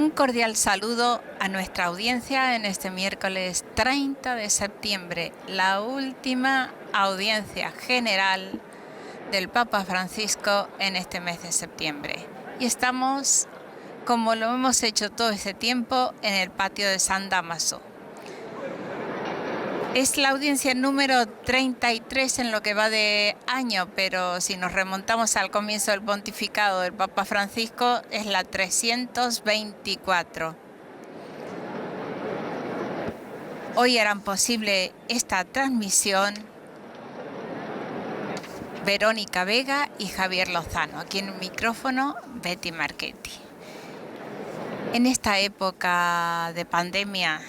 Un cordial saludo a nuestra audiencia en este miércoles 30 de septiembre, la última audiencia general del Papa Francisco en este mes de septiembre. Y estamos, como lo hemos hecho todo este tiempo, en el patio de San Dámaso. Es la audiencia número 33 en lo que va de año, pero si nos remontamos al comienzo del pontificado del Papa Francisco, es la 324. Hoy harán posible esta transmisión Verónica Vega y Javier Lozano. Aquí en el micrófono, Betty Marchetti. En esta época de pandemia,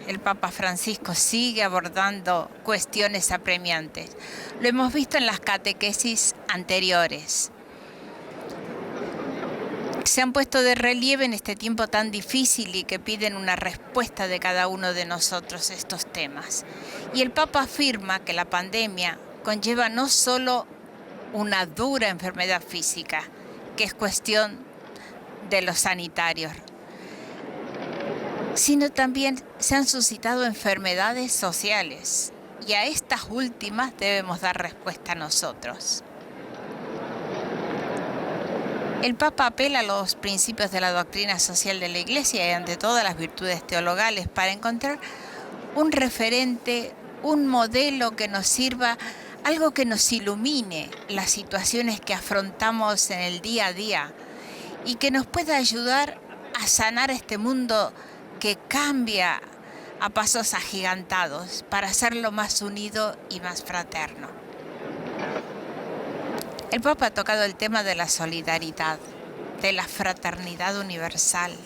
el Papa Francisco sigue abordando cuestiones apremiantes. Lo hemos visto en las catequesis anteriores. Se han puesto de relieve en este tiempo tan difícil y que piden una respuesta de cada uno de nosotros a estos temas. Y el Papa afirma que la pandemia conlleva no solo una dura enfermedad física, que es cuestión de los sanitarios, sino también se han suscitado enfermedades sociales, y a estas últimas debemos dar respuesta nosotros. El Papa apela a los principios de la doctrina social de la Iglesia y ante todas las virtudes teologales para encontrar un referente, un modelo que nos sirva, algo que nos ilumine las situaciones que afrontamos en el día a día y que nos pueda ayudar a sanar este mundo que cambia a pasos agigantados para hacerlo más unido y más fraterno. El Papa ha tocado el tema de la solidaridad, de la fraternidad universal,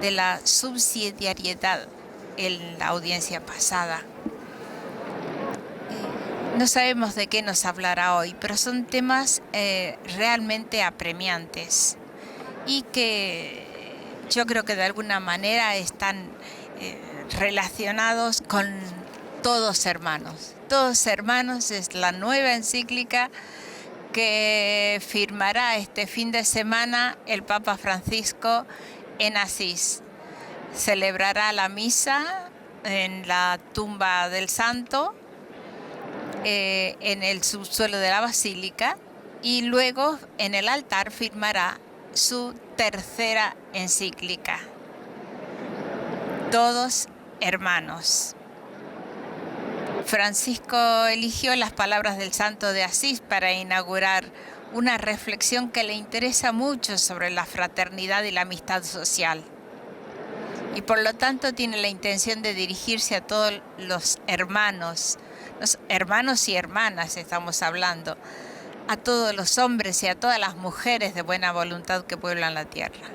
de la subsidiariedad en la audiencia pasada. No sabemos de qué nos hablará hoy, pero son temas realmente apremiantes y que yo creo que de alguna manera están relacionados con Todos Hermanos. Todos Hermanos es la nueva encíclica que firmará este fin de semana el Papa Francisco en Asís. Celebrará la misa en la tumba del santo, en el subsuelo de la basílica, y luego en el altar firmará su tercera encíclica, Todos Hermanos. Francisco eligió las palabras del santo de Asís para inaugurar una reflexión que le interesa mucho sobre la fraternidad y la amistad social. Y por lo tanto tiene la intención de dirigirse a todos los hermanos y hermanas estamos hablando, a todos los hombres y a todas las mujeres de buena voluntad que pueblan la tierra.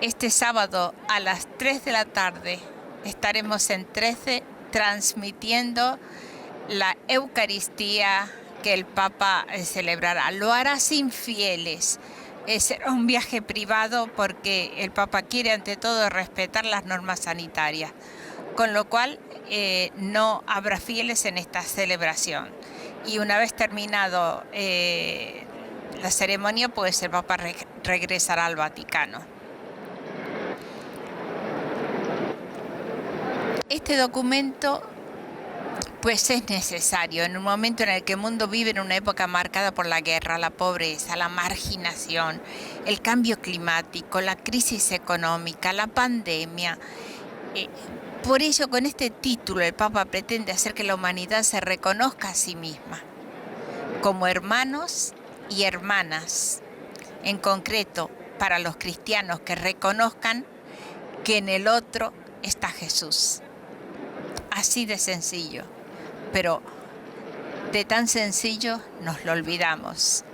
Este sábado a las 3 de la tarde estaremos en 13 transmitiendo la Eucaristía que el Papa celebrará. Lo hará sin fieles. Será un viaje privado porque el Papa quiere ante todo respetar las normas sanitarias, con lo cual no habrá fieles en esta celebración. Y una vez terminado la ceremonia, pues el Papa regresará al Vaticano. Este documento pues es necesario en un momento en el que el mundo vive en una época marcada por la guerra, la pobreza, la marginación, el cambio climático, la crisis económica, la pandemia. Por ello, con este título, el Papa pretende hacer que la humanidad se reconozca a sí misma como hermanos y hermanas, en concreto para los cristianos que reconozcan que en el otro está Jesús. Así de sencillo, pero de tan sencillo nos lo olvidamos.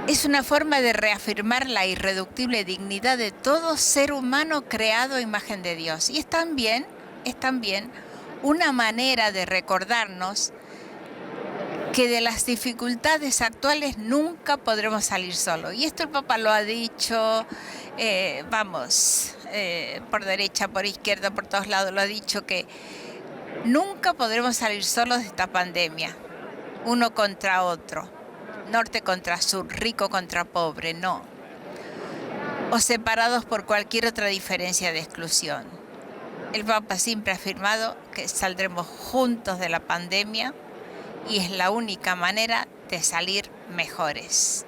Es una forma de reafirmar la irreductible dignidad de todo ser humano creado a imagen de Dios. Y es también una manera de recordarnos que de las dificultades actuales nunca podremos salir solos. Y esto el Papa lo ha dicho, por derecha, por izquierda, por todos lados, lo ha dicho, que nunca podremos salir solos de esta pandemia, uno contra otro. norte contra sur, rico contra pobre, no. O separados por cualquier otra diferencia de exclusión. El Papa siempre ha afirmado que saldremos juntos de la pandemia y es la única manera de salir mejores.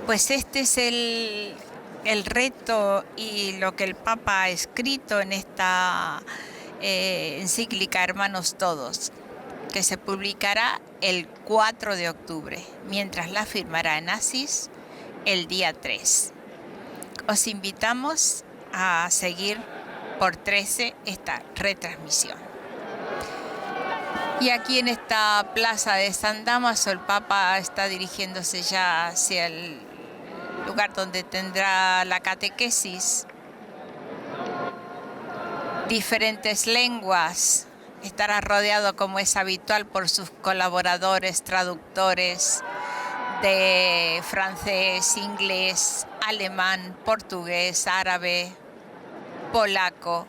Pues este es el reto y lo que el Papa ha escrito en esta encíclica Hermanos Todos, que se publicará el 4 de octubre, mientras la firmará en Asís el día 3. Os invitamos a seguir por 13 esta retransmisión. Y aquí en esta plaza de San Damaso el Papa está dirigiéndose ya hacia el lugar donde tendrá la catequesis. Diferentes lenguas. Estará rodeado, como es habitual, por sus colaboradores, traductores de francés, inglés, alemán, portugués, árabe, polaco.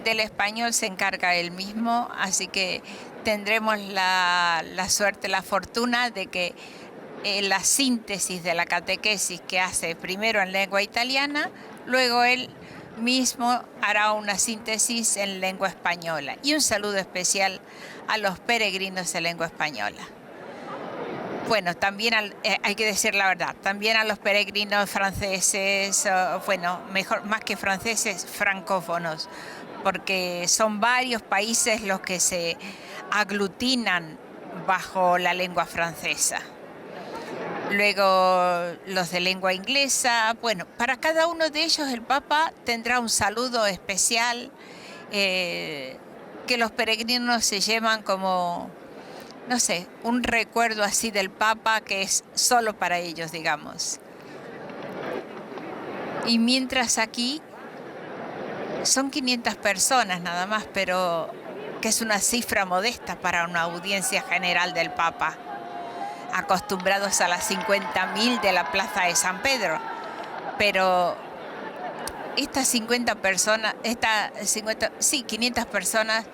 Del español se encarga él mismo, así que tendremos la suerte, la fortuna de que la síntesis de la catequesis que hace primero en lengua italiana, luego él mismo hará una síntesis en lengua española. Y un saludo especial a los peregrinos de lengua española. Bueno, también hay que decir la verdad, también a los peregrinos franceses, mejor, más que franceses, francófonos, porque son varios países los que se aglutinan bajo la lengua francesa. Luego los de lengua inglesa. Bueno, para cada uno de ellos el Papa tendrá un saludo especial que los peregrinos se llevan como, no sé, un recuerdo así del Papa que es solo para ellos, digamos. Y mientras aquí son 500 personas nada más, pero que es una cifra modesta para una audiencia general del Papa, acostumbrados a las 50.000 de la Plaza de San Pedro. Pero estas 50 personas, 500 personas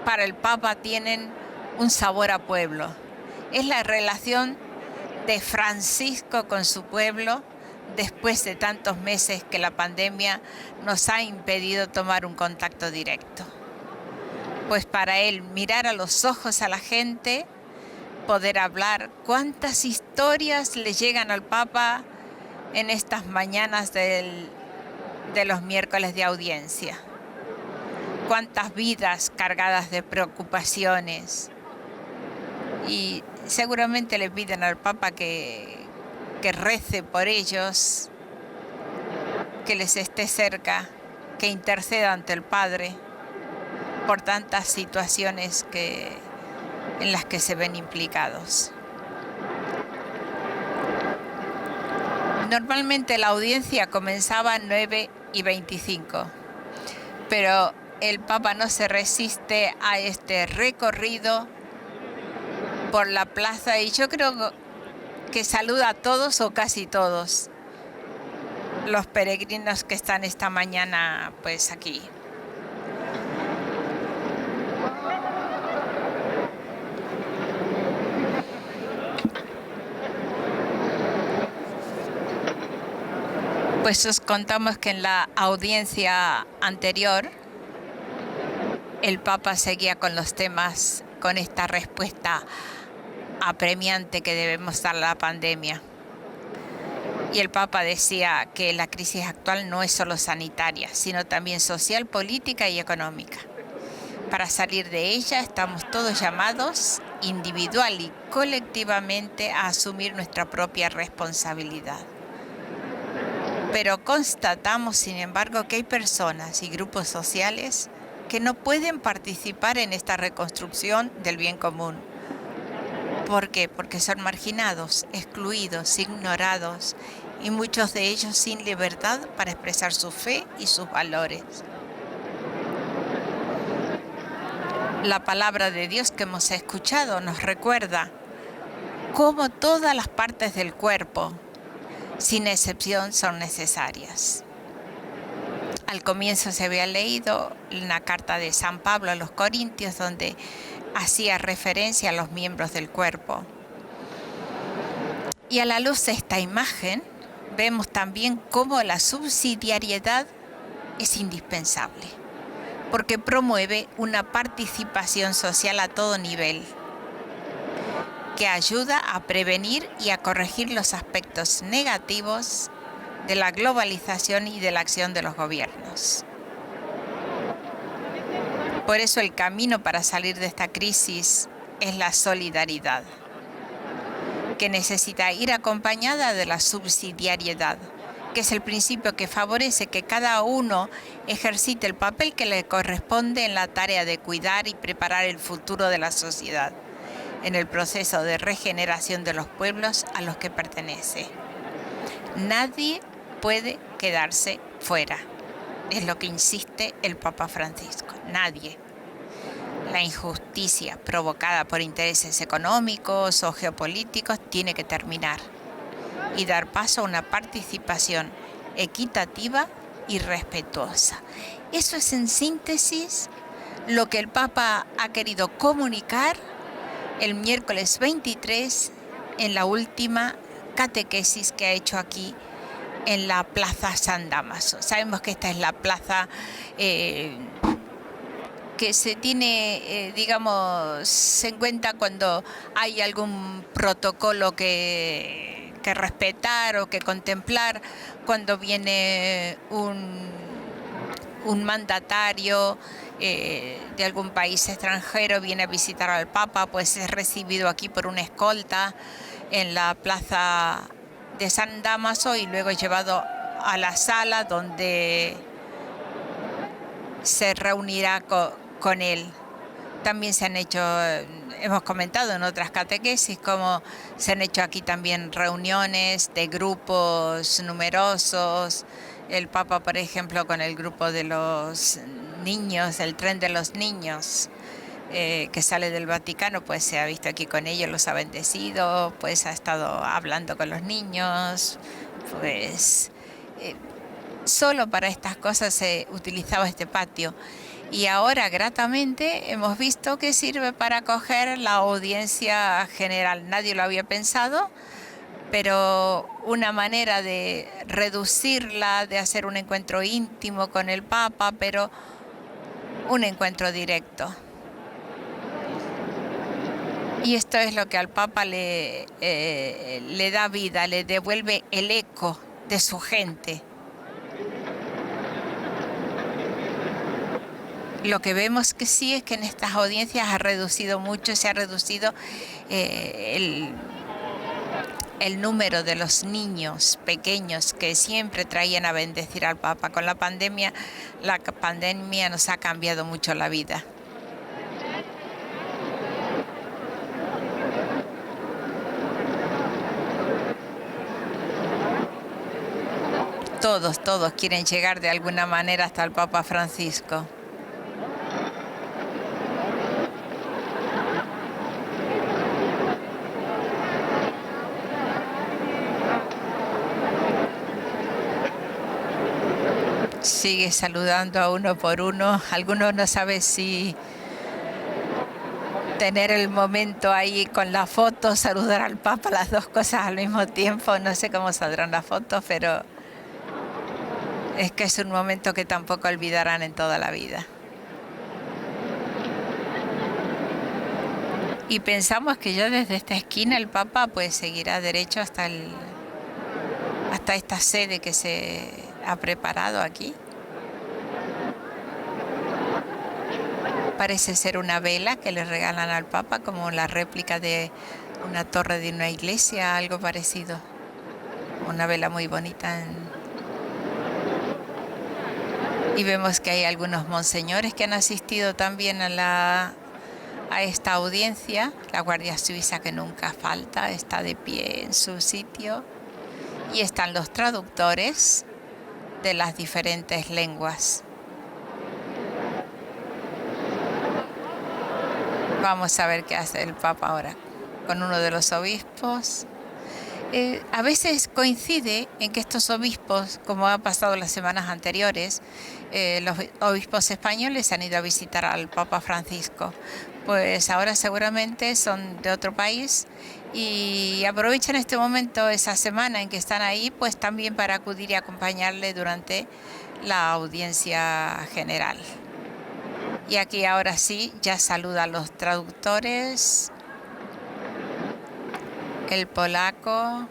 para el Papa tienen un sabor a pueblo. Es la relación de Francisco con su pueblo después de tantos meses que la pandemia nos ha impedido tomar un contacto directo. Pues para él, mirar a los ojos a la gente, poder hablar, cuántas historias le llegan al Papa en estas mañanas de los miércoles de audiencia. Cuántas vidas cargadas de preocupaciones. Y seguramente le piden al Papa que rece por ellos, que les esté cerca, que interceda ante el Padre por tantas situaciones en las que se ven implicados. Normalmente la audiencia comenzaba a 9:25, pero el Papa no se resiste a este recorrido por la plaza y yo creo que saluda a todos o casi todos los peregrinos que están esta mañana pues aquí. Pues os contamos que en la audiencia anterior el Papa seguía con los temas, con esta respuesta apremiante que debemos dar a la pandemia. Y el Papa decía que la crisis actual no es solo sanitaria, sino también social, política y económica. Para salir de ella estamos todos llamados, individual y colectivamente, a asumir nuestra propia responsabilidad. Pero constatamos, sin embargo, que hay personas y grupos sociales que no pueden participar en esta reconstrucción del bien común. ¿Por qué? Porque son marginados, excluidos, ignorados y muchos de ellos sin libertad para expresar su fe y sus valores. La palabra de Dios que hemos escuchado nos recuerda cómo todas las partes del cuerpo, sin excepción, son necesarias. Al comienzo se había leído una carta de San Pablo a los Corintios donde hacía referencia a los miembros del cuerpo. Y a la luz de esta imagen, vemos también cómo la subsidiariedad es indispensable, porque promueve una participación social a todo nivel, que ayuda a prevenir y a corregir los aspectos negativos de la globalización y de la acción de los gobiernos. Por eso el camino para salir de esta crisis es la solidaridad, que necesita ir acompañada de la subsidiariedad, que es el principio que favorece que cada uno ejercite el papel que le corresponde en la tarea de cuidar y preparar el futuro de la sociedad, en el proceso de regeneración de los pueblos a los que pertenece. Nadie puede quedarse fuera, es lo que insiste el Papa Francisco. Nadie. La injusticia provocada por intereses económicos o geopolíticos tiene que terminar y dar paso a una participación equitativa y respetuosa. Eso es en síntesis lo que el Papa ha querido comunicar el miércoles 23 en la última catequesis que ha hecho aquí en la Plaza San Dámaso. Sabemos que esta es la plaza que se tiene, se encuentra cuando hay algún protocolo que respetar o que contemplar, cuando viene un mandatario de algún país extranjero, viene a visitar al Papa, pues es recibido aquí por una escolta en la plaza de San Dámaso y luego llevado a la sala donde se reunirá con él. También se han hecho, hemos comentado en otras catequesis, cómo se han hecho aquí también reuniones de grupos numerosos. El Papa, por ejemplo, con el grupo de los niños, el tren de los niños, que sale del Vaticano, pues se ha visto aquí con ellos, los ha bendecido, pues ha estado hablando con los niños, pues solo para estas cosas se utilizaba este patio. Y ahora, gratamente, hemos visto que sirve para acoger la audiencia general. Nadie lo había pensado, pero una manera de reducirla, de hacer un encuentro íntimo con el Papa, pero un encuentro directo. Y esto es lo que al Papa le da vida, le devuelve el eco de su gente. Lo que vemos que sí es que en estas audiencias ha reducido mucho, se ha reducido el número de los niños pequeños que siempre traían a bendecir al Papa. Con la pandemia nos ha cambiado mucho la vida. Todos quieren llegar de alguna manera hasta el Papa Francisco. Sigue saludando a uno por uno. Algunos no saben si tener el momento ahí con la foto, saludar al Papa, las dos cosas al mismo tiempo. No sé cómo saldrán las fotos, pero es que es un momento que tampoco olvidarán en toda la vida. Y pensamos que ya desde esta esquina el Papa pues seguirá derecho hasta esta sede que se ha preparado aquí. Parece ser una vela que le regalan al Papa, como la réplica de una torre de una iglesia, algo parecido. Una vela muy bonita. Y vemos que hay algunos monseñores que han asistido también a esta audiencia. La Guardia Suiza, que nunca falta, está de pie en su sitio. Y están los traductores de las diferentes lenguas. Vamos a ver qué hace el Papa ahora con uno de los obispos. A veces coincide en que estos obispos, como ha pasado las semanas anteriores, los obispos españoles han ido a visitar al Papa Francisco. Pues ahora seguramente son de otro país y aprovechan este momento, esa semana en que están ahí, pues también para acudir y acompañarle durante la audiencia general. Y aquí ahora sí, ya saluda a los traductores. El polaco,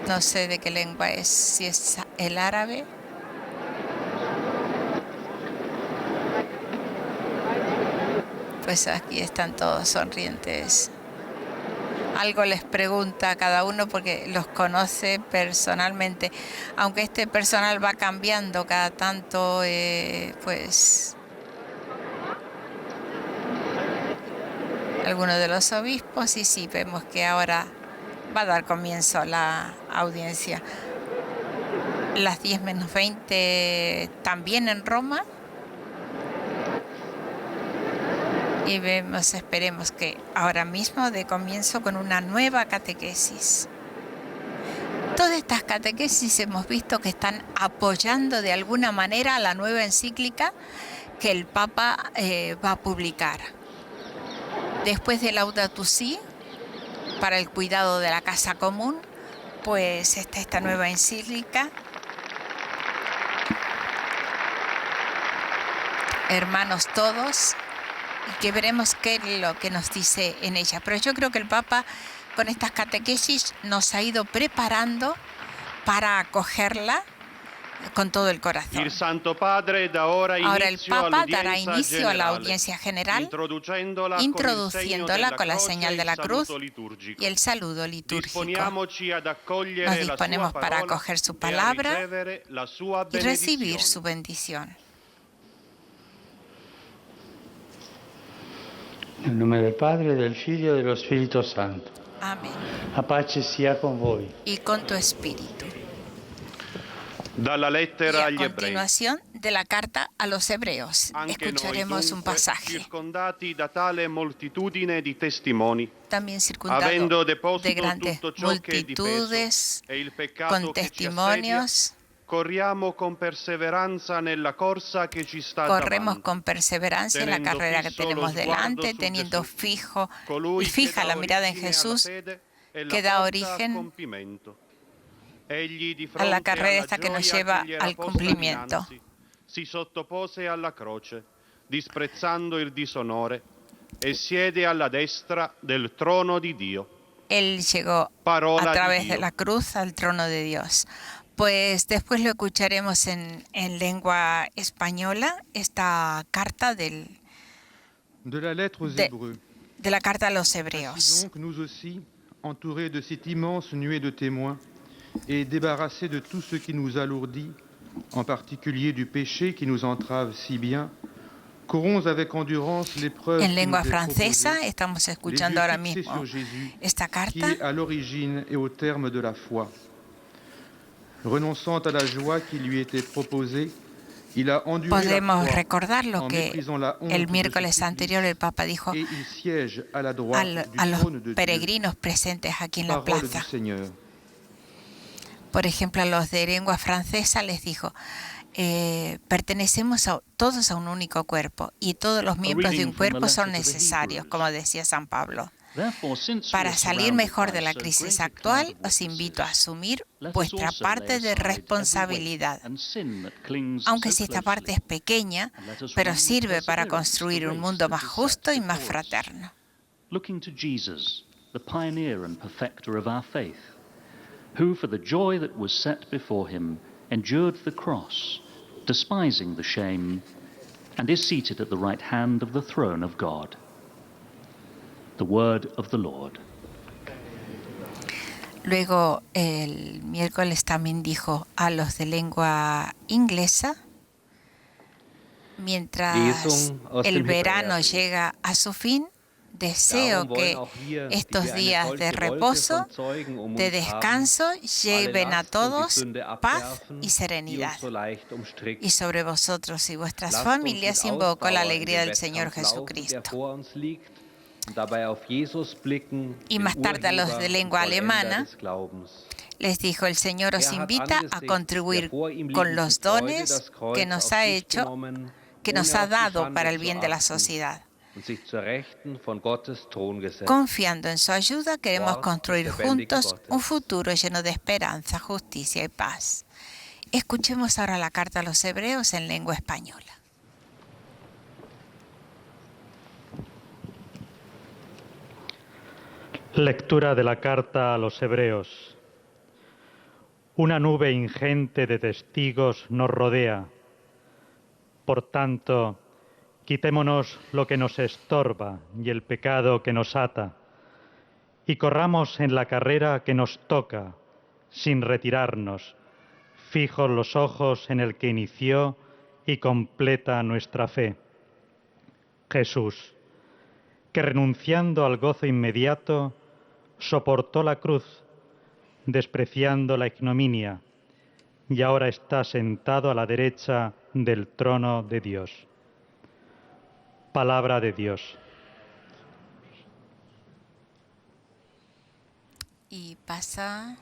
no sé de qué lengua es, si es el árabe. Pues aquí están todos sonrientes. Algo les pregunta a cada uno porque los conoce personalmente. Aunque este personal va cambiando cada tanto, pues algunos de los obispos, y sí, vemos que ahora va a dar comienzo la audiencia. Las 10 menos 20 también en Roma. Y vemos, esperemos que ahora mismo dé comienzo con una nueva catequesis. Todas estas catequesis hemos visto que están apoyando de alguna manera la nueva encíclica que el Papa va a publicar. Después de Laudato Si, para el cuidado de la casa común, pues está esta nueva encíclica. Hermanos todos, y que veremos qué es lo que nos dice en ella. Pero yo creo que el Papa con estas catequesis nos ha ido preparando para acogerla con todo el corazón. Ahora el Papa dará inicio a la audiencia general, introduciéndola con la señal de la cruz y el saludo litúrgico. Nos disponemos para acoger su palabra y recibir su bendición. Nel nome del Padre, del Figlio e dello Spirito Santo. Amén. La pace sia con voi. Y con tu espíritu. Dalla Y lettera a agli ebrei. continuación de la carta a los hebreos, Anche escucharemos noi un dunque, pasaje. circondati da tale moltitudine di testimoni, También circundado avendo de deposito grandes tutto ciò che è di peso multitudes, e il peccato con che ci assedia, testimonios. corriamo con perseveranza nella corsa che ci sta Corremos davanti, con perseverancia en la tenendo carrera que fisso lo tenemos sguardo delante, su teniendo Gesù, colui che fija dà la mirada en origine alla Jesús, fede e que la da porta a origen compimento. Egli di a la fronte carrera alla esta que nos gioia lleva che gli era al posta cumplimiento. dinanzi, si sottopose alla croce, disprezzando il disonore, e siede alla destra del trono di Dio. Él llegó Parola a di través Dio. de la cruz al trono de Dios. Pues después lo escucharemos en lengua española, esta carta De la lettre aux de- Hébreux. de la carta a los Ainsi hebreos. donc, nous aussi, entourés de cette immense nuée de témoins et débarrassés de tout ce qui nous alourdit, en particulier du péché qui nous entrave si bien, courons avec endurance l'épreuve En qui lengua nous est francesa proposée, estamos les escuchando yeux ahora fixés mismo sur Jésus, esta qui carta. est à l'origine et au terme de la foi. Renonçant à la joie qui lui était proposée, il a enduré la Podemos croix recordar lo en que méprisant la honte el de miércoles ce anterior el Papa dijo et il siège à la droite du a los trône de Dieu. peregrinos presentes aquí en la Parole du plaza. Seigneur. Por ejemplo, a los de lengua francesa les dijo, pertenecemos todos a un único cuerpo y todos los miembros de un cuerpo son necesarios, como decía San Pablo. Para salir mejor de la crisis actual, os invito a asumir vuestra parte de responsabilidad, aunque si esta parte es pequeña, pero sirve para construir un mundo más justo y más fraterno. Looking to Jesus, the pioneer and perfecter of our faith, who for the joy that was set before him endured the cross, despising the shame, and is seated at the right hand of the throne of God. The word of the Lord. Luego el miércoles también dijo a los de lengua inglesa, mientras el verano llega a su fin, deseo que estos días de reposo, de descanso, lleven a todos paz y serenidad. Y sobre vosotros y vuestras familias invoco la alegría del Señor Jesucristo. Y más tarde a los de lengua alemana les dijo: el Señor os invita a contribuir con los dones que nos ha hecho, que nos ha dado para el bien de la sociedad. Confiando en su ayuda, queremos construir juntos un futuro lleno de esperanza, justicia y paz. Escuchemos ahora la carta a los hebreos en lengua española. Lectura de la carta a los hebreos. Una nube ingente de testigos nos rodea. Por tanto, quitémonos lo que nos estorba y el pecado que nos ata, y corramos en la carrera que nos toca, sin retirarnos, fijos los ojos en el que inició y completa nuestra fe, Jesús, que renunciando al gozo inmediato, soportó la cruz, despreciando la ignominia, y ahora está sentado a la derecha del trono de Dios. Palabra de Dios. Y pasa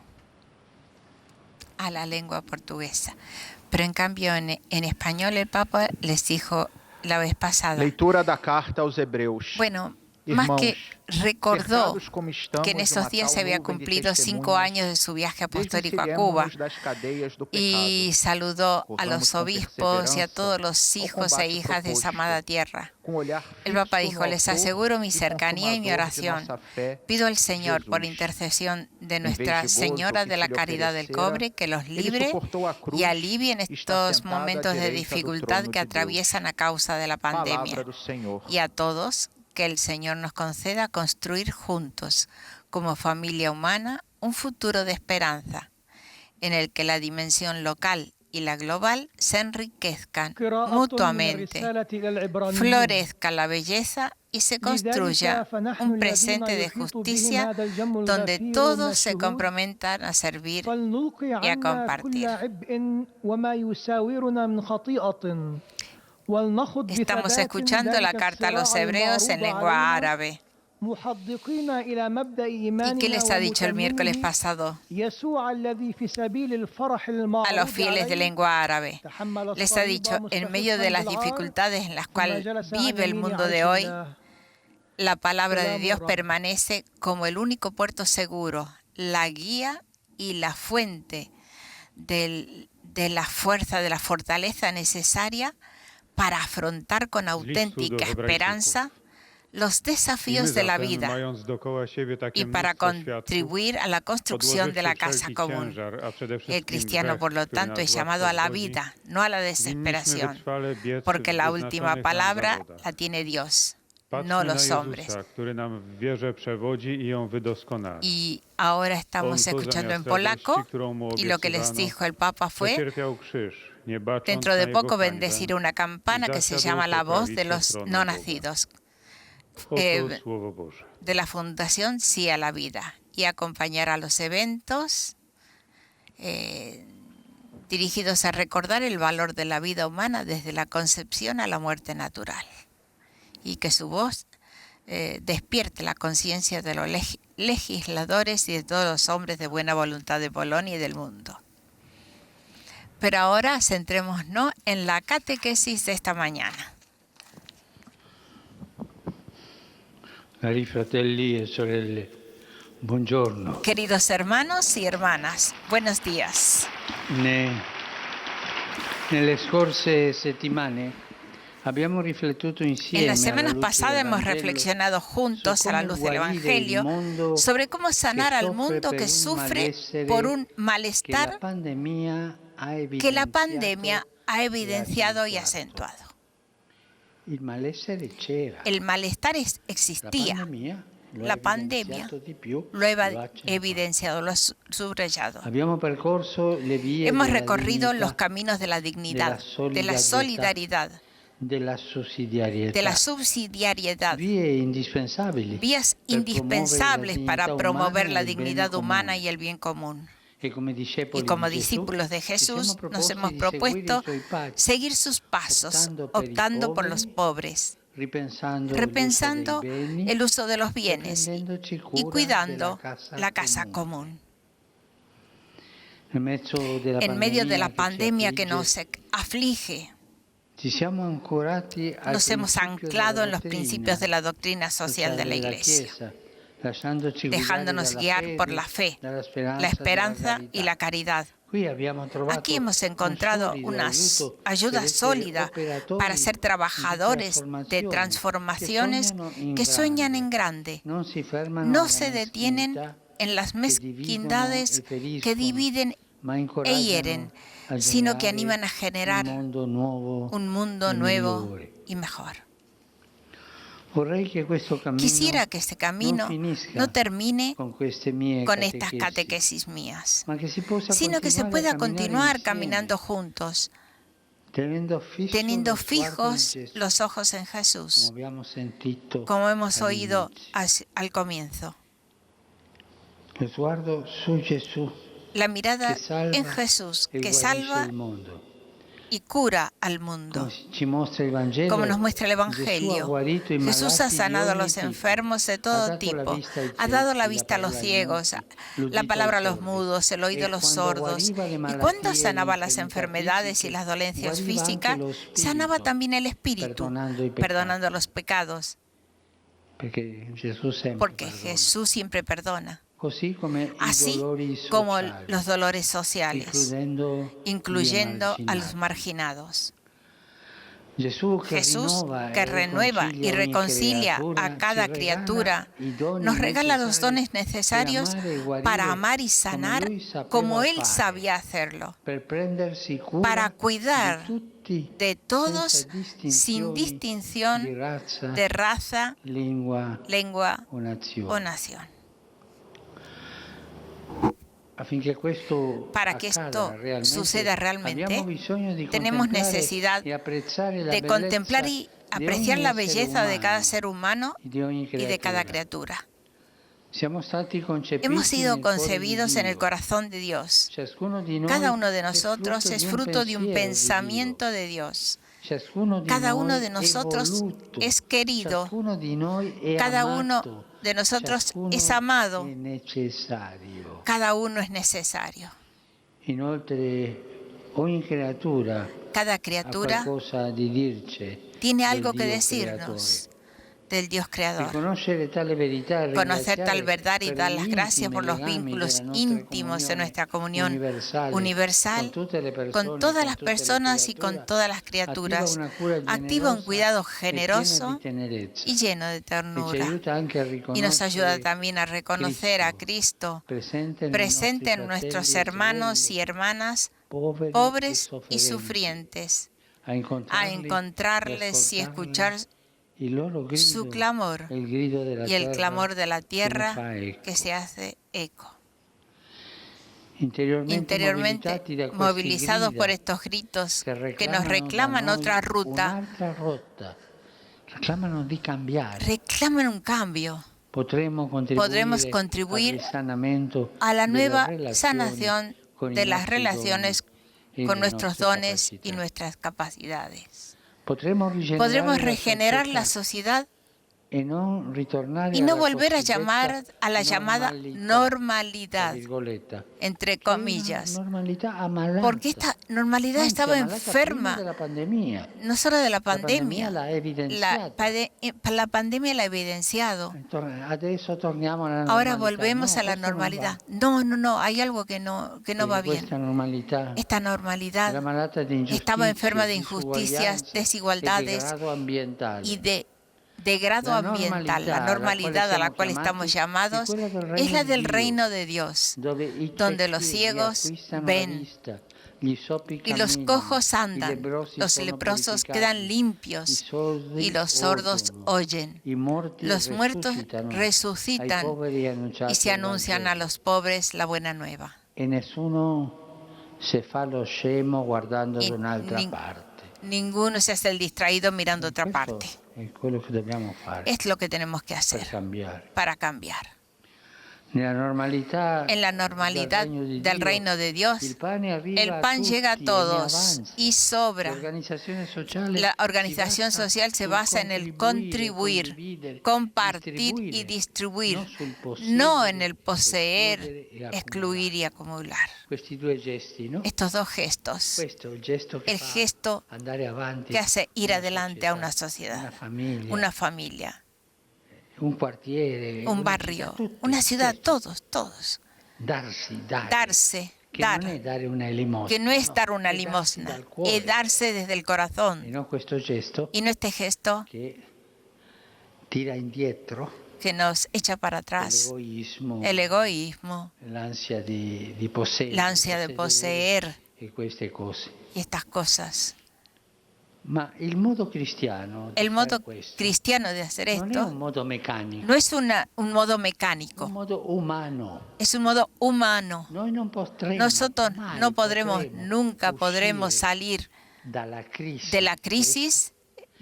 a la lengua portuguesa. Pero en cambio en español el Papa les dijo la vez pasada. Leitura da carta aos Hebreus. Bueno, más que recordó que en esos días se había cumplido 5 años de su viaje apostólico a Cuba y saludó a los obispos y a todos los hijos e hijas de esa amada tierra. El Papa dijo: les aseguro mi cercanía y mi oración. Pido al Señor, por intercesión de Nuestra Señora de la Caridad del Cobre, que los libre y alivie en estos momentos de dificultad que atraviesan a causa de la pandemia. Y a todos, que el Señor nos conceda construir juntos, como familia humana, un futuro de esperanza, en el que la dimensión local y la global se enriquezcan mutuamente, florezca la belleza y se construya un presente de justicia donde todos se comprometan a servir y a compartir. Estamos escuchando la carta a los hebreos en lengua árabe. ¿Y qué les ha dicho el miércoles pasado a los fieles de lengua árabe? Les ha dicho: en medio de las dificultades en las cuales vive el mundo de hoy, la palabra de Dios permanece como el único puerto seguro, la guía y la fuente de la fuerza, de la fortaleza necesaria para afrontar con auténtica esperanza los desafíos de la vida y para contribuir a la construcción de la casa común. El cristiano, por lo tanto, es llamado a la vida, no a la desesperación, porque la última palabra la tiene Dios, no los hombres. Y ahora estamos escuchando en polaco, y lo que les dijo el Papa fue: dentro de poco bendeciré una campana que se llama La Voz de los No Nacidos, de la Fundación Sí a la Vida, y acompañará los eventos dirigidos a recordar el valor de la vida humana desde la concepción a la muerte natural, y que su voz despierte la conciencia de los legisladores y de todos los hombres de buena voluntad de Polonia y del mundo. Pero ahora centrémonos en la catequesis de esta mañana. Cari fratelli e sorelle, buongiorno. Queridos hermanos y hermanas, buenos días. Nelle scorse settimane abbiamo riflettuto insieme. En las semanas pasadas hemos reflexionado juntos a la luz del Evangelio sobre cómo sanar al mundo que sufre por un malestar que la pandemia ha evidenciado y acentuado. El malestar existía. La pandemia lo ha evidenciado, lo ha subrayado. Hemos recorrido los caminos de la dignidad, de la solidaridad, de la subsidiariedad, vías indispensables para promover la dignidad humana y el bien común. Y como discípulos de Jesús nos hemos propuesto seguir sus pasos, optando por los pobres, repensando el uso de los bienes y cuidando la casa común. En medio de la pandemia que nos aflige, nos hemos anclado en los principios de la doctrina social de la Iglesia, dejándonos guiar por la fe, la esperanza y la caridad. Aquí hemos encontrado una ayuda sólida para ser trabajadores de transformaciones que sueñan en grande. No se detienen en las mezquindades que dividen e hieren, sino que animan a generar un mundo nuevo y mejor. Quisiera que este camino no termine con estas catequesis mías, sino que se pueda continuar caminando juntos, teniendo fijos los ojos en Jesús, como hemos oído al comienzo. La mirada en Jesús que salva y cura al mundo. Como nos muestra el Evangelio, Jesús ha sanado a los enfermos de todo tipo, ha dado la vista a los ciegos, la palabra a los mudos, el oído a los sordos. Y cuando sanaba las enfermedades y las dolencias físicas, sanaba también el espíritu, perdonando los pecados, porque Jesús siempre perdona. Así como los dolores sociales, incluyendo a los marginados. Jesús, que renueva y reconcilia a cada criatura, nos regala los dones necesarios para amar y sanar como Él sabía hacerlo, para cuidar de todos sin distinción de raza, lengua o nación. Para que esto suceda realmente, tenemos necesidad de contemplar y apreciar la belleza de cada ser humano y de cada criatura. Hemos sido concebidos en el corazón de Dios. Cada uno de nosotros es fruto de un pensamiento de Dios. Cada uno de nosotros es querido. Cada uno de nosotros es amado. Cada uno es necesario. Cada criatura tiene algo que decirnos del Dios Creador. Conocer tal verdad y dar las gracias por los vínculos íntimos de nuestra comunión universal con todas las personas y con todas las criaturas activa un cuidado generoso y lleno de ternura. Y nos ayuda también a reconocer a Cristo presente en nuestros hermanos y hermanas pobres y sufrientes, a encontrarles y escuchar su clamor y el clamor de la tierra que se hace eco. Interiormente, movilizados por estos gritos que nos reclaman otra ruta, reclaman un cambio. Podremos contribuir a la nueva sanación de las relaciones con nuestros dones y nuestras capacidades. Podremos regenerar la sociedad y no volver a llamar a la llamada normalidad, entre comillas, porque esta normalidad estaba enferma, no solo de la pandemia, la pandemia la ha evidenciado. Ahora volvemos a la normalidad. No, hay algo que no va bien. Esta normalidad estaba enferma de injusticias, desigualdades y de degrado ambiental. La normalidad a la cual estamos llamados es la del reino de Dios, donde los ciegos ven y los cojos andan, los leprosos quedan limpios y los sordos oyen. Los muertos resucitan y se anuncian a los pobres la buena nueva. Ninguno se hace el distraído mirando otra parte. Es lo que tenemos que hacer para cambiar. En la normalidad del reino de Dios, el pan llega a todos y sobra. La organización social se basa en el contribuir, compartir y distribuir, no en el poseer, excluir y acumular. Estos dos gestos, el gesto que hace ir adelante a una sociedad, una familia, un barrio, una ciudad, todos. Darse, dar, que no es dar una limosna, es darse desde el corazón. Y no este gesto que tira indietro, que nos echa para atrás, el egoísmo, la ansia de poseer y estas cosas. El modo cristiano de hacer esto no es un modo mecánico, es un modo humano. Nosotros nunca podremos salir de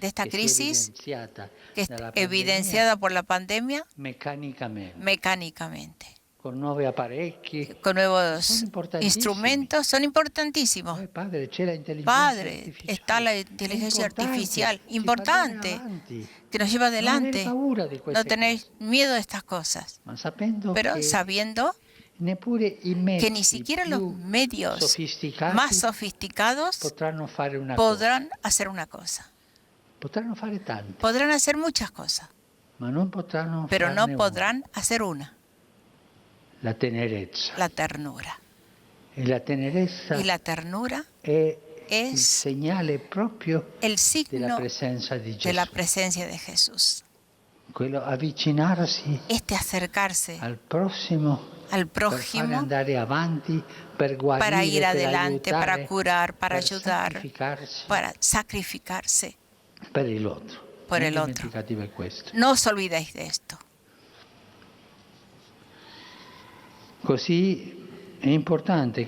esta crisis que es evidenciada por la pandemia mecánicamente. Con nuevos instrumentos, son importantísimos. Padre, está la inteligencia artificial, importante, que nos lleva adelante. No tenéis miedo de estas cosas, pero sabiendo que ni siquiera los medios más sofisticados podrán hacer una cosa. Podrán hacer muchas cosas, pero no podrán hacer una. La ternura. Y la ternura es el signo de la presencia de Jesús. Este acercarse al prójimo para ir adelante, para curar, para ayudar, para sacrificarse por el otro. No os olvidéis de esto. Es importante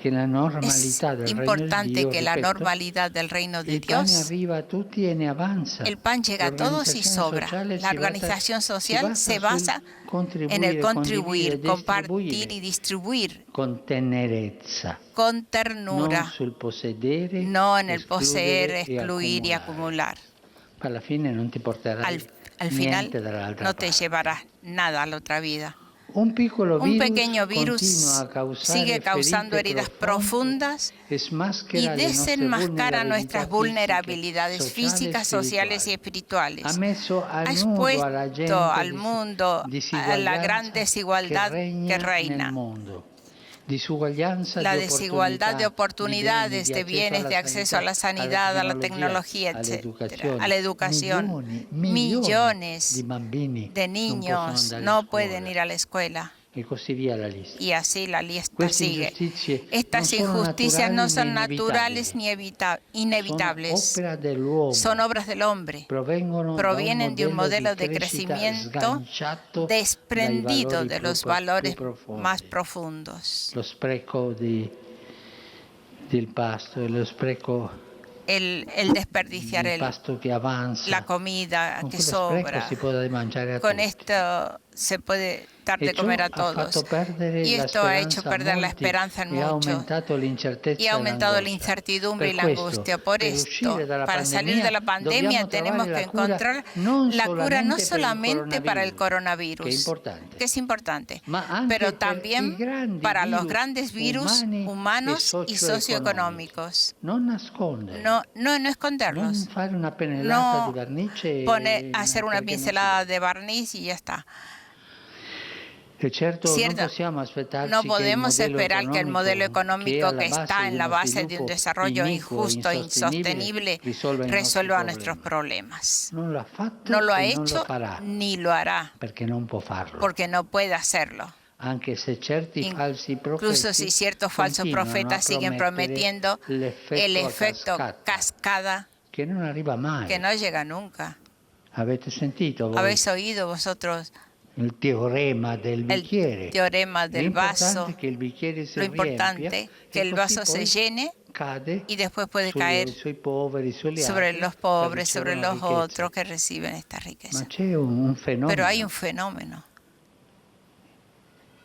que la normalidad del reino de Dios, el pan llega a todos y sobra. La organización social se basa en el contribuir, compartir y distribuir con ternura, no en el poseer, excluir y acumular. Al final no te llevarás nada a la otra vida. Un pequeño virus sigue causando heridas profundas y desenmascara nuestras vulnerabilidades físicas, sociales y espirituales. Ha expuesto al mundo a la gran desigualdad que reina. La desigualdad de oportunidades, de bienes, de acceso a la sanidad, a la tecnología, etcétera, a la educación. Millones de niños no pueden ir a la escuela. Y así la lista sigue. Estas injusticias no son naturales ni inevitables. Son obras del hombre. Provienen de un modelo de crecimiento desprendido de los valores más profundos. El desperdiciar la comida que sobra. Con esto se puede dar de comer a todos. Y esto ha hecho perder la esperanza en muchos. Y ha aumentado la incertidumbre y la angustia. Por esto, para salir de la pandemia tenemos que encontrar la cura no solamente para el coronavirus, que es importante, pero también para los grandes virus humanos y socioeconómicos. No esconderlos. No hacer una pincelada de barniz y ya está. Cierto, no podemos esperar que el modelo económico que está en la base de un desarrollo injusto e insostenible resuelva nuestros problemas. No lo ha hecho ni lo hará, porque no puede hacerlo. Incluso si ciertos falsos profetas siguen prometiendo el efecto cascada que no llega nunca. ¿Habéis oído vosotros? El teorema del vaso. Lo importante es que el vaso se llene y después puede caer sobre los pobres, sobre los otros que reciben esta riqueza. Pero hay un fenómeno.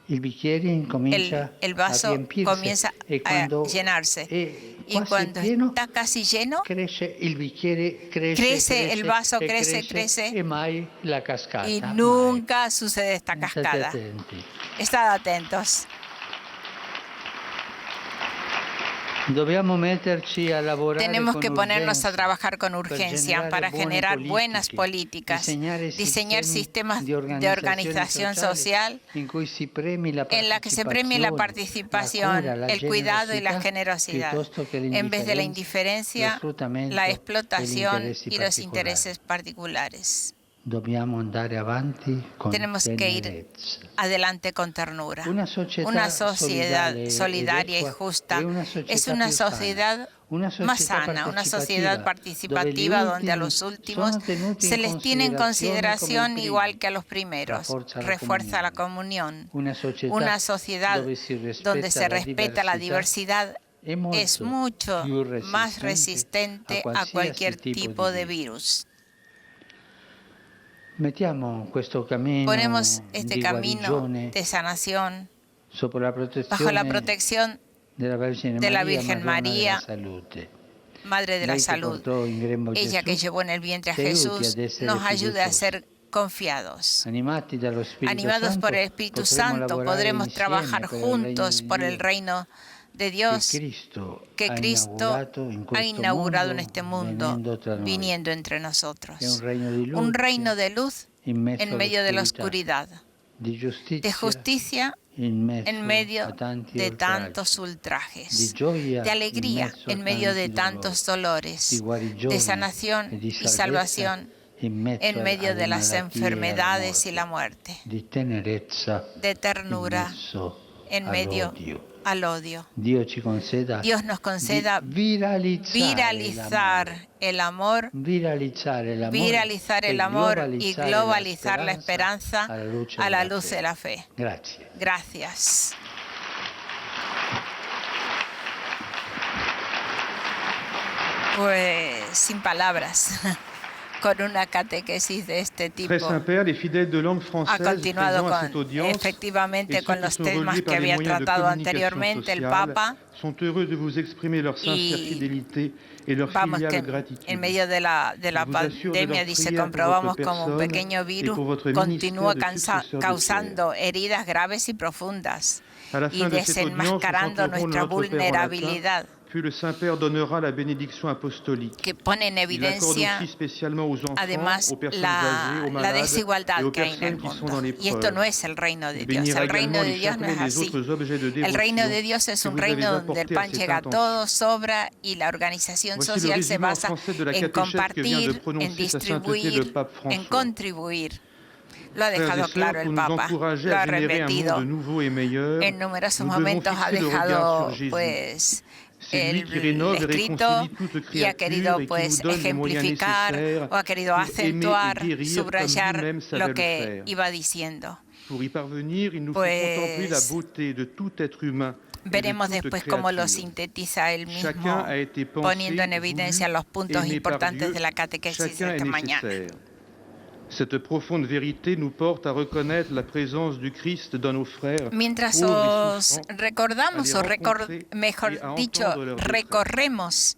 el vaso comienza a llenarse. Y cuando está casi lleno, crece el vaso, crece. Y nunca sucede esta cascada. Estad atentos. Tenemos que ponernos a trabajar con urgencia para generar buenas políticas, diseñar sistemas de organización social en la que se premie la participación, el cuidado y la generosidad, en vez de la indiferencia, la explotación y los intereses particulares. Tenemos que ir adelante con ternura. Una sociedad solidaria y justa es una sociedad más sana, una sociedad participativa donde a los últimos se les tiene en consideración igual que a los primeros. Refuerza la comunión. Una sociedad donde se respeta la diversidad es mucho más resistente a cualquier tipo de virus. Ponemos este camino de sanación bajo la protección de la Virgen María, Madre de la Salud. Ella que llevó en el vientre a Jesús nos ayude a ser confiados. Animados por el Espíritu Santo, podremos trabajar juntos por el reino de Dios que Cristo ha inaugurado en este mundo, viniendo entre nosotros. Un reino de luz en medio de la oscuridad, de justicia en medio de tantos ultrajes, de alegría en medio de tantos dolores, de sanación y salvación en medio de las enfermedades y la muerte, de ternura en medio al odio. Dios nos conceda viralizar el amor y globalizar la esperanza a la luz de la fe. Gracias. Pues sin palabras. Con una catequesis de este tipo. Ha continuado efectivamente con los temas que había tratado anteriormente el Papa. Y vamos que en medio de la pandemia, dice, comprobamos como un pequeño virus continúa causando heridas graves y profundas y desenmascarando nuestra vulnerabilidad, que pone en evidencia además la desigualdad que hay en el mundo. Y esto no es el reino de Dios. El reino de Dios no es así. El reino de Dios es un reino donde el pan llega a todos, sobra, y la organización social se basa en compartir, en distribuir, en contribuir. Lo ha dejado claro el Papa, lo ha repetido. En numerosos momentos ha dejado pues el escrito y ha querido pues ejemplificar o ha querido acentuar, subrayar lo que iba diciendo. Pues veremos después cómo lo sintetiza él mismo, poniendo en evidencia los puntos importantes de la catequesis de esta mañana. Cette profonde vérité nous porte à reconnaître la présence du Christ dans nos frères. Mientras os recordamos, mejor dicho, recorremos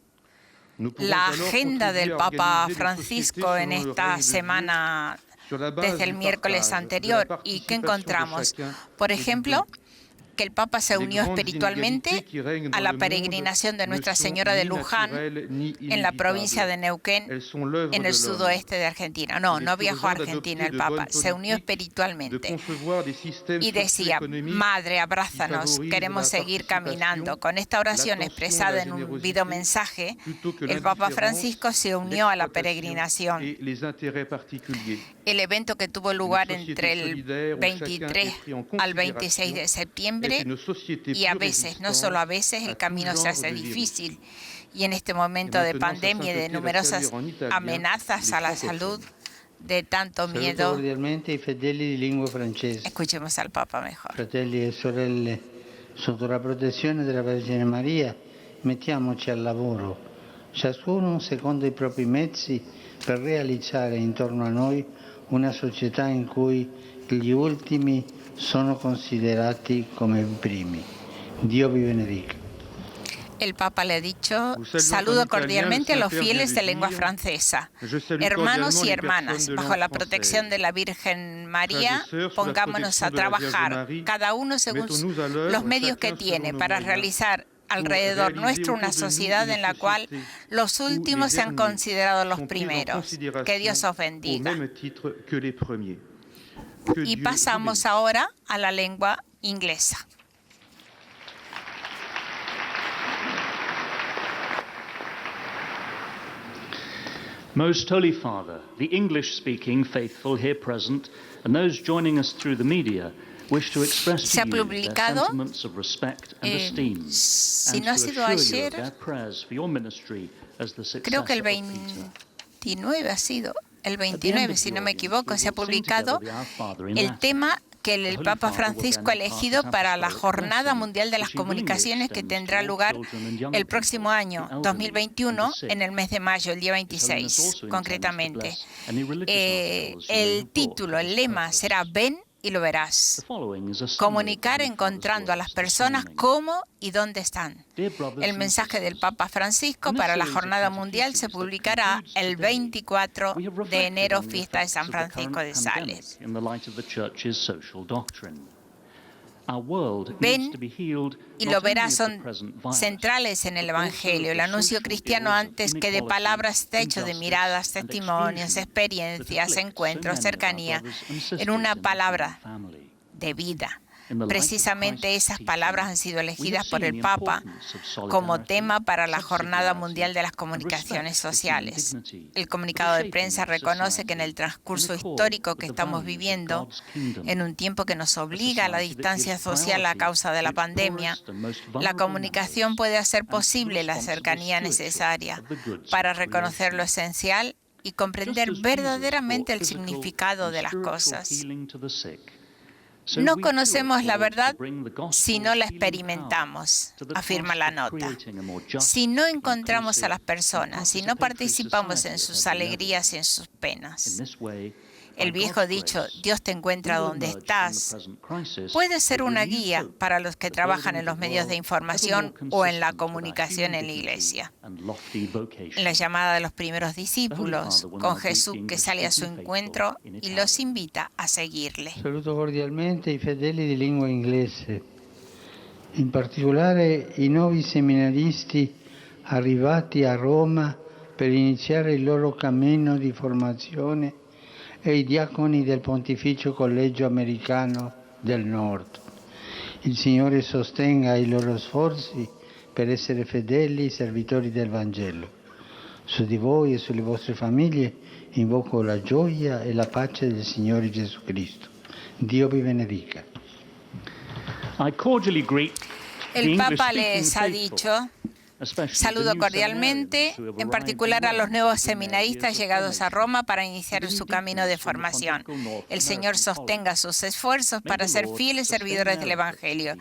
la agenda del Papa Francisco en esta semana desde el miércoles anterior, ¿y qué encontramos? Por ejemplo, que el Papa se unió espiritualmente a la peregrinación de Nuestra Señora de Luján en la provincia de Neuquén, en el sudoeste de Argentina. No viajó a Argentina el Papa, se unió espiritualmente y decía: Madre, abrázanos, queremos seguir caminando. Con esta oración expresada en un videomensaje, el Papa Francisco se unió a la peregrinación. El evento que tuvo lugar entre el 23 al 26 de septiembre, y a veces, no solo a veces, el camino se hace difícil. Y en este momento de pandemia y de numerosas amenazas a la salud, de tanto miedo, escuchemos al Papa mejor. Fratelli e sorelle, sotto la protezione della Vergine Maria, mettiamoci al lavoro, ciascuno secondo i propri mezzi, per realizzare intorno a noi una società in cui gli ultimi sono considerati come i primi. Dio vi benedica. El Papa le ha dicho, saludo cordialmente a los fieles de lengua francesa. Hermanos y hermanas, bajo la protección de la Virgen María, pongámonos a trabajar, cada uno según los medios que tiene, para realizar alrededor nuestro una sociedad en la cual los últimos sean considerados los primeros. Que Dios os bendiga. Y pasamos ahora a la lengua inglesa. Most Holy Father, the English-speaking faithful here present and those joining us through the media wish to express Se ha to you their publicado, sentiments of respect and esteem, si and no ha to sido assure you ayer, of their prayers for your ministry as the creo que successor el of Peter. 29 ha sido, el 29, si no me equivoco, se ha publicado el tema que el Papa Francisco ha elegido para la Jornada Mundial de las Comunicaciones que tendrá lugar el próximo año, 2021, en el mes de mayo, el día 26, concretamente. El título, el lema será Ven y lo verás. Comunicar encontrando a las personas cómo y dónde están. El mensaje del Papa Francisco para la Jornada Mundial se publicará el 24 de enero, fiesta de San Francisco de Sales. Ven y lo verás son centrales en el Evangelio. El anuncio cristiano, antes que de palabras, está hecho de miradas, testimonios, experiencias, encuentros, cercanía, en una palabra de vida. Precisamente esas palabras han sido elegidas por el Papa como tema para la Jornada Mundial de las Comunicaciones Sociales. El comunicado de prensa reconoce que en el transcurso histórico que estamos viviendo, en un tiempo que nos obliga a la distancia social a causa de la pandemia, la comunicación puede hacer posible la cercanía necesaria para reconocer lo esencial y comprender verdaderamente el significado de las cosas. No conocemos la verdad si no la experimentamos, afirma la nota. Si no encontramos a las personas, si no participamos en sus alegrías y en sus penas. El viejo dicho, Dios te encuentra donde estás, puede ser una guía para los que trabajan en los medios de información o en la comunicación en la iglesia. En la llamada de los primeros discípulos, con Jesús que sale a su encuentro y los invita a seguirle. Saluto cordialmente i fedeli di lingua inglese, in particolare i nuovi seminaristi arrivati a Roma per iniziare il loro cammino di formazione e i diaconi del Pontificio Collegio Americano del Nord. Il Signore sostenga i loro sforzi per essere fedeli servitori del Vangelo. Su di voi e sulle vostre famiglie invoco la gioia e la pace del Signore Gesù Cristo. Dio vi benedica. El Papa les ha dicho, saludo cordialmente, en particular a los nuevos seminaristas llegados a Roma para iniciar su camino de formación. El Señor sostenga sus esfuerzos para ser fieles servidores del Evangelio.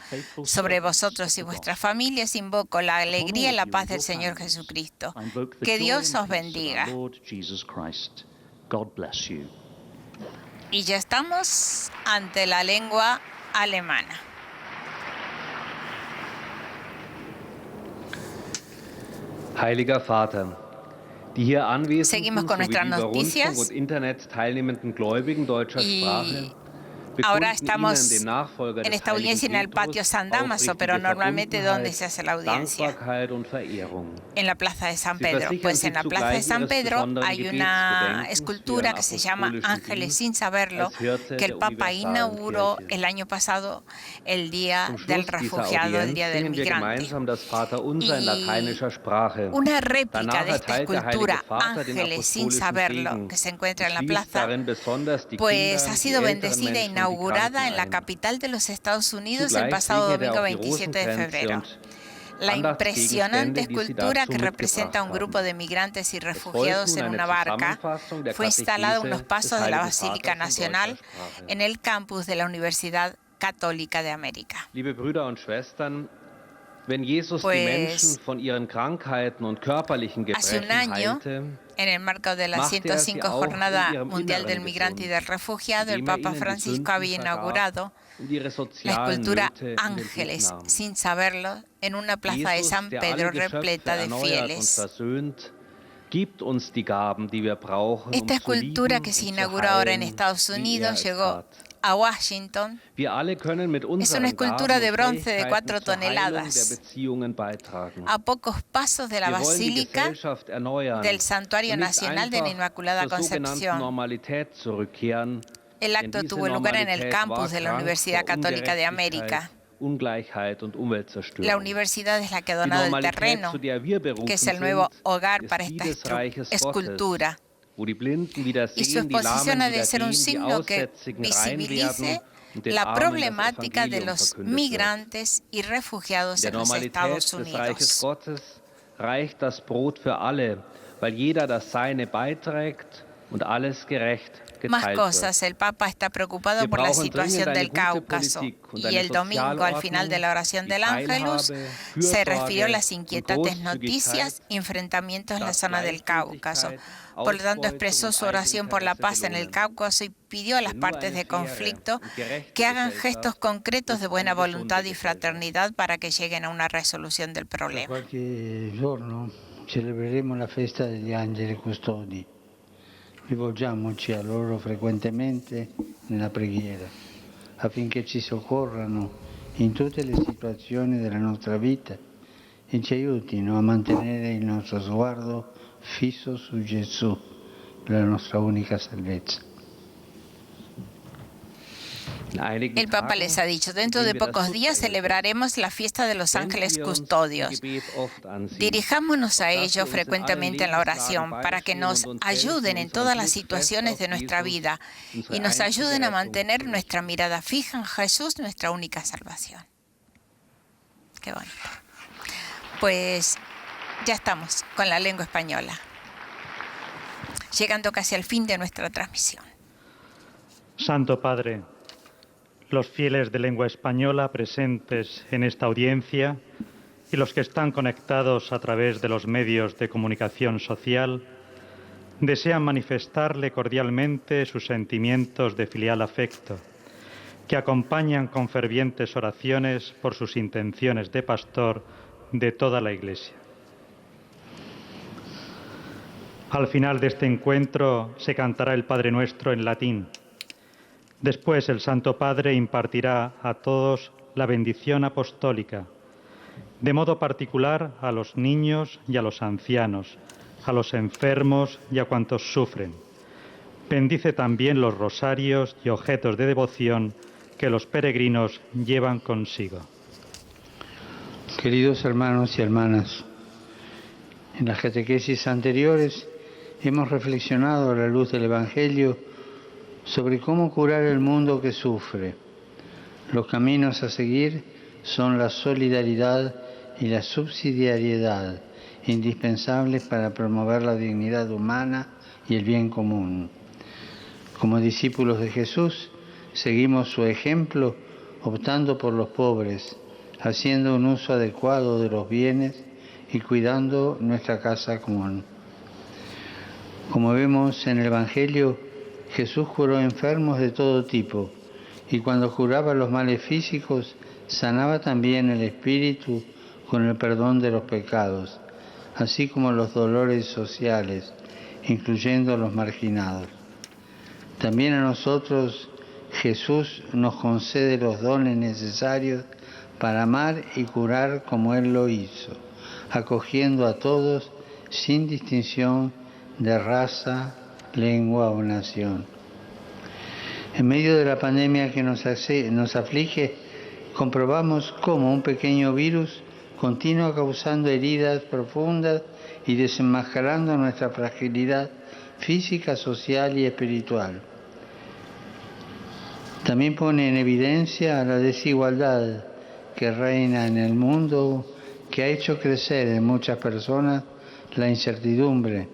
Sobre vosotros y vuestras familias invoco la alegría y la paz del Señor Jesucristo. Que Dios os bendiga. Y ya estamos ante la lengua alemana. Heiliger Vater, die hier anwesenden Seguimos con sowie nuestras über Rundfunk noticias. und Internet teilnehmenden Gläubigen deutscher Sprache Ahora bekunden Ihnen, estamos dem Nachfolger en des esta audiencia en el Heiligen patio Petrus, San Damaso, pero aufrichtige normalmente ¿dónde se hace la Verbundenheit, audiencia? Dankbarkeit und Verehrung. En la plaza de San Sie Pedro. versichern Pues sich en la plaza de zugleich San ihres Pedro besonderen hay una Gebetsgedenkens escultura für que se ihren llama apostolischen Ángeles Dienst sin saberlo, als Hirte que el der Papa universalen inauguró Kirche. el año pasado, el Día Zum del Schluss dieser Refugiado, el Audienz Día del singen wir Migrante. gemeinsam das Vaterunser in lateinischer Sprache. Una réplica Danach de esta erteilt der Heilige escultura, Vater den Ángeles sin apostolischen saberlo, Segen que se encuentra en la und schließt plaza, darin besonders die pues Kinder, ha die sido älteren bendecida e Menschen und die inaugurada en la Kranken ein. capital de los Estados Unidos el Zugleich pasado segnet er domingo auch die 27 de Rosenkränze febrero. und La impresionante Andachtsgegenstände, die sie escultura dazu que representa a un mitgebracht grupo haben. de migrantes y Es refugiados folgt en nun una eine barca Zusammenfassung der fue instalada a Katechese unos pasos des de la Heiligen Basílica Vaters in Nacional deutscher Sprache. en el campus de la Universidad Católica de América. Liebe Brüder und Schwestern, wenn Jesus die Pues, Menschen von ihren Krankheiten und körperlichen hace un Gebrechen año, heilte, En el marco de la machte sie 105 auch in Jornada ihrem Mundial del Inneren Migrante y gesund, del Refugiado, el indem Papa ihnen die Francisco había Sünden vergab inaugurado und ihre la sozialen escultura Nöte in den Blick Ángeles, nahm. sin saberlo, en una plaza de Jesus, San der Pedro alle Geschöpfe repleta de erneuert und fieles. versöhnt, gibt uns die Gaben, die wir brauchen, Esta zu escultura lieben que se und zu inauguró ahora en heilen, Estados wie er Unidos es llegó tat. a Washington. Wir alle können mit Es una unseren escultura Gaben de und bronce de Fähigkeiten 4 zur Heilung der toneladas, Beziehungen beitragen. a pocos pasos de la Wir wollen die Basílica Gesellschaft erneuern del Santuario und nicht Nacional de la einfach Inmaculada zur sogenannten Concepción. Normalität zurückkehren, El denn acto diese tuvo lugar en el Normalität campus war de la krank Universidad vor Católica de Ungerechtigkeit, América. Ungleichheit und La Umweltzerstörung. universidad es la que ha Die donado el Normalität, terreno, zu der wir berufen que es el nuevo sind, hogar ist para die esta des Reiches escultura. Gottes, wo die Blinden wieder Y su sehen, die exposición Lahmen ha de wieder ser un gehen, die signo que Aussätzigen rein visibilice werden und den la Armen das problemática de Evangelium los verkündet wird. migrantes y refugiados In der en los Normalität Estados des Reiches Unidos. Gottes reicht das Brot für alle, weil jeder das Seine beiträgt und alles gerecht Más geteilt wird. cosas, el Papa está preocupado Wir por la brauchen situación dringend del eine gute Cáucaso Politik und y eine el domingo al final de la oración die del Ángelus Teilhabe, se refirió a Fürsorge las und inquietantes noticias Großzügigkeit y enfrentamientos en la statt zona del Cáucaso. Gleichgültigkeit, Por lo tanto, Ausbeutung expresó und su oración por la paz en el Eigeninteresse Cáucaso y pidió a las Denn nur partes eine de faire conflicto und gerechte que hagan Gesellschaft gestos concretos de ist buena eine gesunde voluntad y Gesellschaft. fraternidad para que lleguen a una resolución del Tra problema. qualche giorno celebreremo la festa degli angeli custodi. Rivolgiamoci a loro frequentemente nella preghiera, affinché ci soccorrano in tutte le situazioni della nostra vita e ci aiutino a mantenere il nostro sguardo fisso su Gesù, la nostra unica salvezza. El Papa les ha dicho, dentro de pocos días celebraremos la fiesta de los ángeles custodios. Dirijámonos a ellos frecuentemente en la oración para que nos ayuden en todas las situaciones de nuestra vida y nos ayuden a mantener nuestra mirada fija en Jesús, nuestra única salvación. Qué bonito. Pues ya estamos con la lengua española, llegando casi al fin de nuestra transmisión. Santo Padre, los fieles de lengua española presentes en esta audiencia y los que están conectados a través de los medios de comunicación social desean manifestarle cordialmente sus sentimientos de filial afecto, que acompañan con fervientes oraciones por sus intenciones de pastor de toda la Iglesia. Al final de este encuentro se cantará el Padre Nuestro en latín. Después el Santo Padre impartirá a todos la bendición apostólica, de modo particular a los niños y a los ancianos, a los enfermos y a cuantos sufren. Bendice también los rosarios y objetos de devoción que los peregrinos llevan consigo. Queridos hermanos y hermanas, en las catequesis anteriores hemos reflexionado a la luz del Evangelio sobre cómo curar el mundo que sufre. Los caminos a seguir son la solidaridad y la subsidiariedad, indispensables para promover la dignidad humana y el bien común. Como discípulos de Jesús, seguimos su ejemplo optando por los pobres, haciendo un uso adecuado de los bienes y cuidando nuestra casa común. Como vemos en el Evangelio, Jesús curó enfermos de todo tipo y cuando curaba los males físicos, sanaba también el espíritu con el perdón de los pecados, así como los dolores sociales, incluyendo los marginados. También a nosotros Jesús nos concede los dones necesarios para amar y curar como Él lo hizo, acogiendo a todos sin distinción de raza, lengua o nación. En medio de la pandemia que nos aflige, comprobamos cómo un pequeño virus continúa causando heridas profundas y desenmascarando nuestra fragilidad física, social y espiritual. También pone en evidencia la desigualdad que reina en el mundo, que ha hecho crecer en muchas personas la incertidumbre,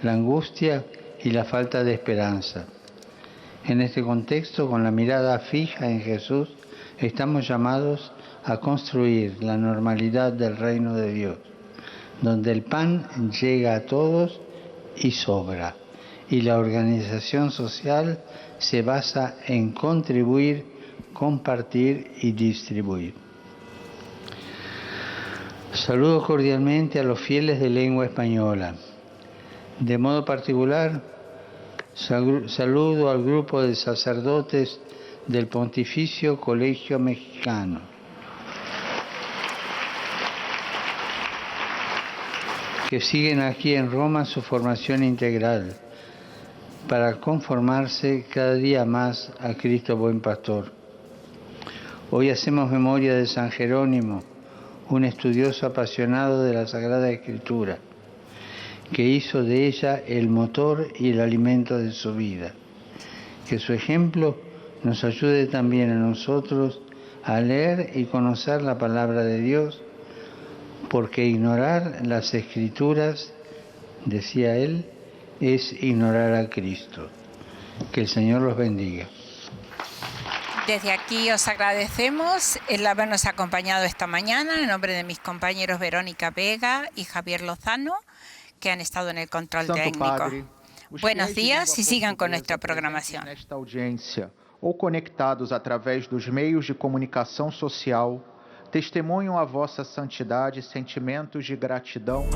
la angustia y la falta de esperanza. En este contexto, con la mirada fija en Jesús, estamos llamados a construir la normalidad del reino de Dios, donde el pan llega a todos y sobra. Y la organización social se basa en contribuir, compartir y distribuir. Saludo cordialmente a los fieles de lengua española. De modo particular, saludo al grupo de sacerdotes del Pontificio Colegio Mexicano, que siguen aquí en Roma su formación integral para conformarse cada día más a Cristo Buen Pastor. Hoy hacemos memoria de San Jerónimo, un estudioso apasionado de la Sagrada Escritura, que hizo de ella el motor y el alimento de su vida. Que su ejemplo nos ayude también a nosotros a leer y conocer la palabra de Dios, porque ignorar las Escrituras, decía él, es ignorar a Cristo. Que el Señor los bendiga. Desde aquí os agradecemos el habernos acompañado esta mañana en nombre de mis compañeros Verónica Vega y Javier Lozano, que han estado en el control técnico. Buenos días y sigan con nuestra programación. Nesta audiência ou conectados através dos meios de comunicação social, testemunham a vossa santidade e sentimentos de gratidão.